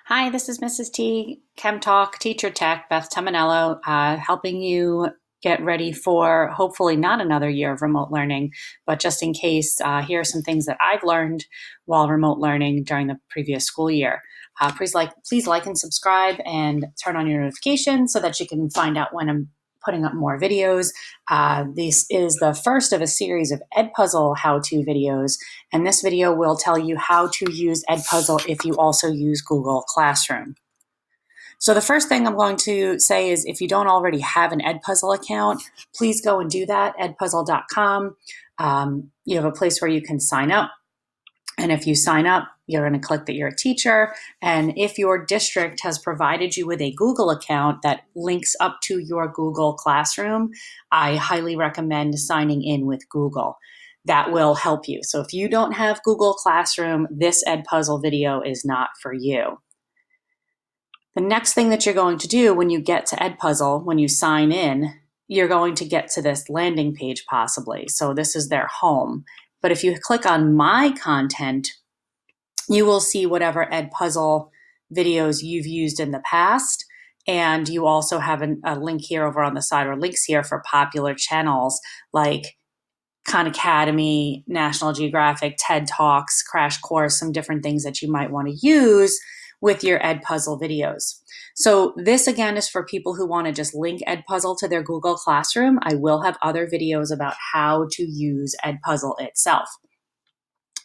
Hi, this is Mrs. T, Chem Talk, Teacher Tech, Beth Tominello, helping you get ready for hopefully not another year of remote learning, but just in case, here are some things that I've learned while remote learning during the previous school year. Please like and subscribe and turn on your notifications so that you can find out when I'm putting up more videos. This is the first of a series of Edpuzzle how-to videos, and this video will tell you how to use Edpuzzle if you also use Google Classroom. So the first thing I'm going to say is if you don't already have an Edpuzzle account, please go and do that, edpuzzle.com. You have a place where you can sign up. And if you sign up, you're going to click that you're a teacher. And if your district has provided you with a Google account that links up to your Google Classroom, I highly recommend signing in with Google. That will help you. So if you don't have Google Classroom, this Edpuzzle video is not for you. The next thing that you're going to do when you get to Edpuzzle, when you sign in, you're going to get to this landing page possibly. So this is their home. But if you click on My Content, you will see whatever Edpuzzle videos you've used in the past. And you also have a link here over on the side, or links here for popular channels like Khan Academy, National Geographic, TED Talks, Crash Course, some different things that you might want to use with your Edpuzzle videos. So this again is for people who want to just link Edpuzzle to their Google Classroom. I will have other videos about how to use Edpuzzle itself.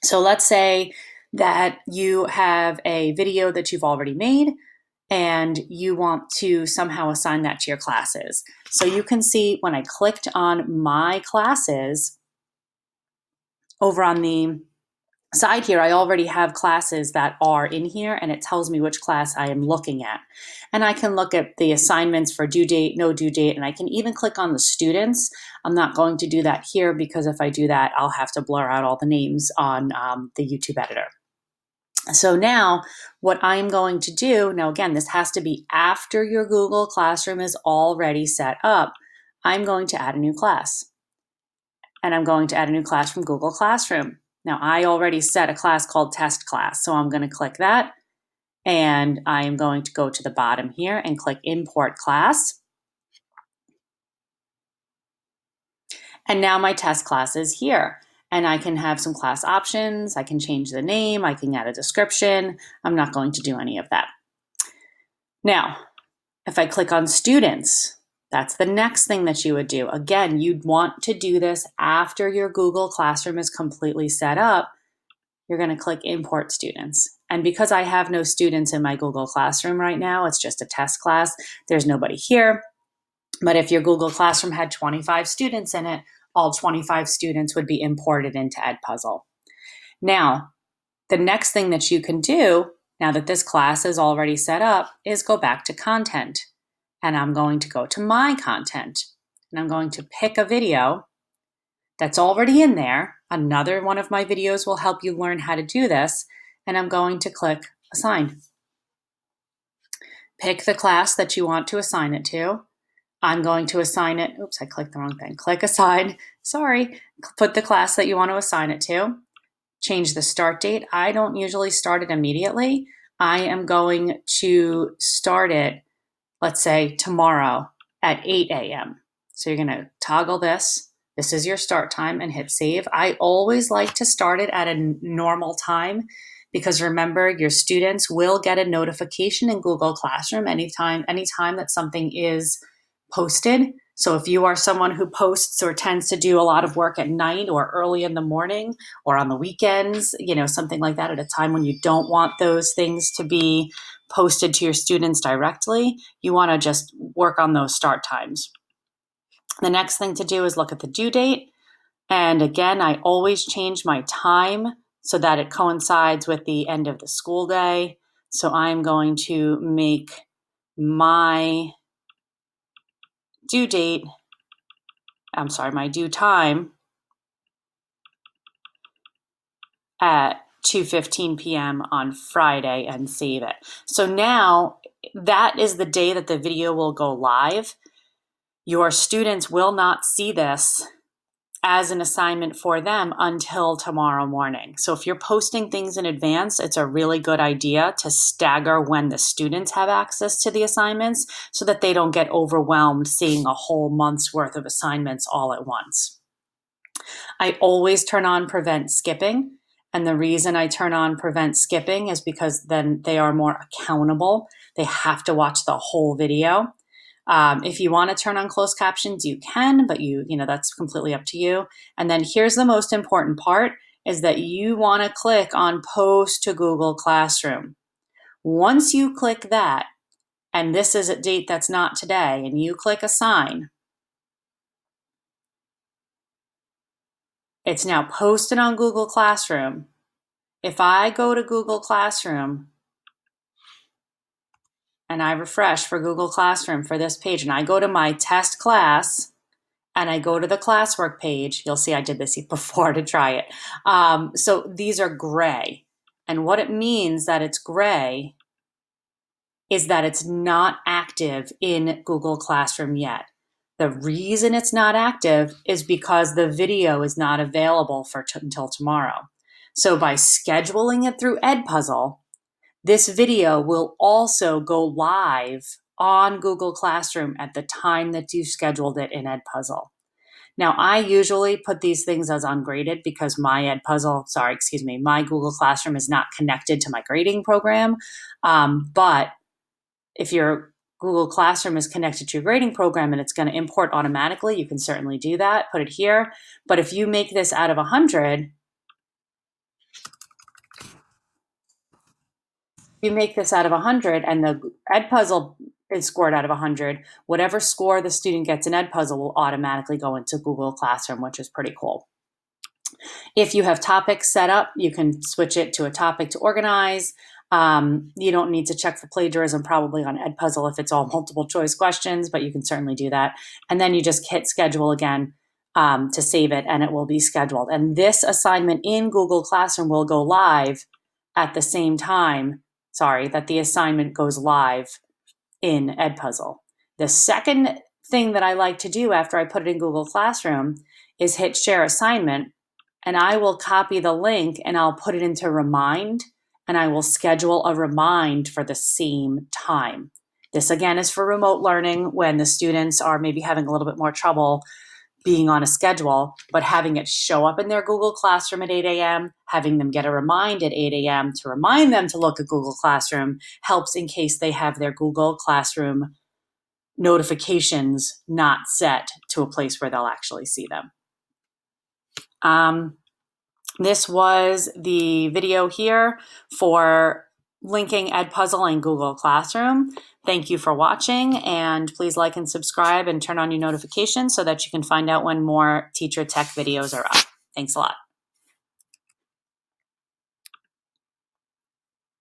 So let's say that you have a video that you've already made and you want to somehow assign that to your classes. So you can see when I clicked on My Classes, over on the side here, I already have classes that are in here, and it tells me which class I am looking at. And I can look at the assignments for due date, no due date, and I can even click on the students. I'm not going to do that here because if I do that, I'll have to blur out all the names on the YouTube editor. So now what I'm going to do, now again, this has to be after your Google Classroom is already set up. I'm going to add a new class. And I'm going to add a new class from Google Classroom. Now, I already set a class called Test Class, so I'm going to click that, and I am going to go to the bottom here and click Import Class. And now my test class is here, and I can have some class options. I can change the name. I can add a description. I'm not going to do any of that. Now, if I click on Students, that's the next thing that you would do. Again, you'd want to do this after your Google Classroom is completely set up. You're going to click Import Students. And because I have no students in my Google Classroom right now, it's just a test class, there's nobody here. But if your Google Classroom had 25 students in it, all 25 students would be imported into Edpuzzle. Now, the next thing that you can do, now that this class is already set up, is go back to Content. And I'm going to go to My Content, and I'm going to pick a video that's already in there. Another one of my videos will help you learn how to do this, and I'm going to click Assign. Pick the class that you want to assign it to. I'm going to assign it, oops, I clicked the wrong thing. Click Assign, sorry. Put the class that you want to assign it to. Change the start date. I don't usually start it immediately. I am going to start it, let's say tomorrow at 8 a.m. So you're gonna toggle this. This is your start time and hit save. I always like to start it at a normal time because remember, your students will get a notification in Google Classroom anytime that something is posted. So if you are someone who posts or tends to do a lot of work at night or early in the morning or on the weekends, something like that at a time when you don't want those things to be posted to your students directly, you want to just work on those start times. The next thing to do is look at the due date. And again, I always change my time so that it coincides with the end of the school day. So I'm going to make my due time at 2:15 p.m. on Friday and save it. So now that is the day that the video will go live. Your students will not see this as an assignment for them until tomorrow morning. So if you're posting things in advance, it's a really good idea to stagger when the students have access to the assignments so that they don't get overwhelmed seeing a whole month's worth of assignments all at once. I always turn on prevent skipping. And the reason I turn on prevent skipping is because then they are more accountable. They have to watch the whole video. If you want to turn on closed captions, you can, but that's completely up to you. And then here's the most important part is that you want to click on post to Google Classroom. Once you click that, and this is a date that's not today, and you click assign, it's now posted on Google Classroom. If I go to Google Classroom and I refresh for Google Classroom for this page, and I go to my test class and I go to the classwork page, you'll see I did this before to try it. So these are gray. And what it means that it's gray is that it's not active in Google Classroom yet. The reason it's not active is because the video is not available until tomorrow. So by scheduling it through Edpuzzle, this video will also go live on Google Classroom at the time that you scheduled it in Edpuzzle. Now, I usually put these things as ungraded because my Google Classroom is not connected to my grading program. But if your Google Classroom is connected to your grading program and it's going to import automatically, you can certainly do that, put it here. But if you make this out of 100, and the Edpuzzle is scored out of 100, whatever score the student gets in Edpuzzle will automatically go into Google Classroom, which is pretty cool. If you have topics set up, you can switch it to a topic to organize. You don't need to check for plagiarism probably on Edpuzzle if it's all multiple choice questions, but you can certainly do that. And then you just hit schedule again to save it, and it will be scheduled. And this assignment in Google Classroom will go live at the same time, that the assignment goes live in Edpuzzle. The second thing that I like to do after I put it in Google Classroom is hit share assignment, and I will copy the link and I'll put it into Remind, and I will schedule a remind for the same time. This again is for remote learning when the students are maybe having a little bit more trouble being on a schedule, but having it show up in their Google Classroom at 8 a.m., having them get a remind at 8 a.m. to remind them to look at Google Classroom helps in case they have their Google Classroom notifications not set to a place where they'll actually see them. This was the video here for linking Edpuzzle and Google Classroom. Thank you for watching, and please like and subscribe and turn on your notifications so that you can find out when more teacher tech videos are up. Thanks a lot.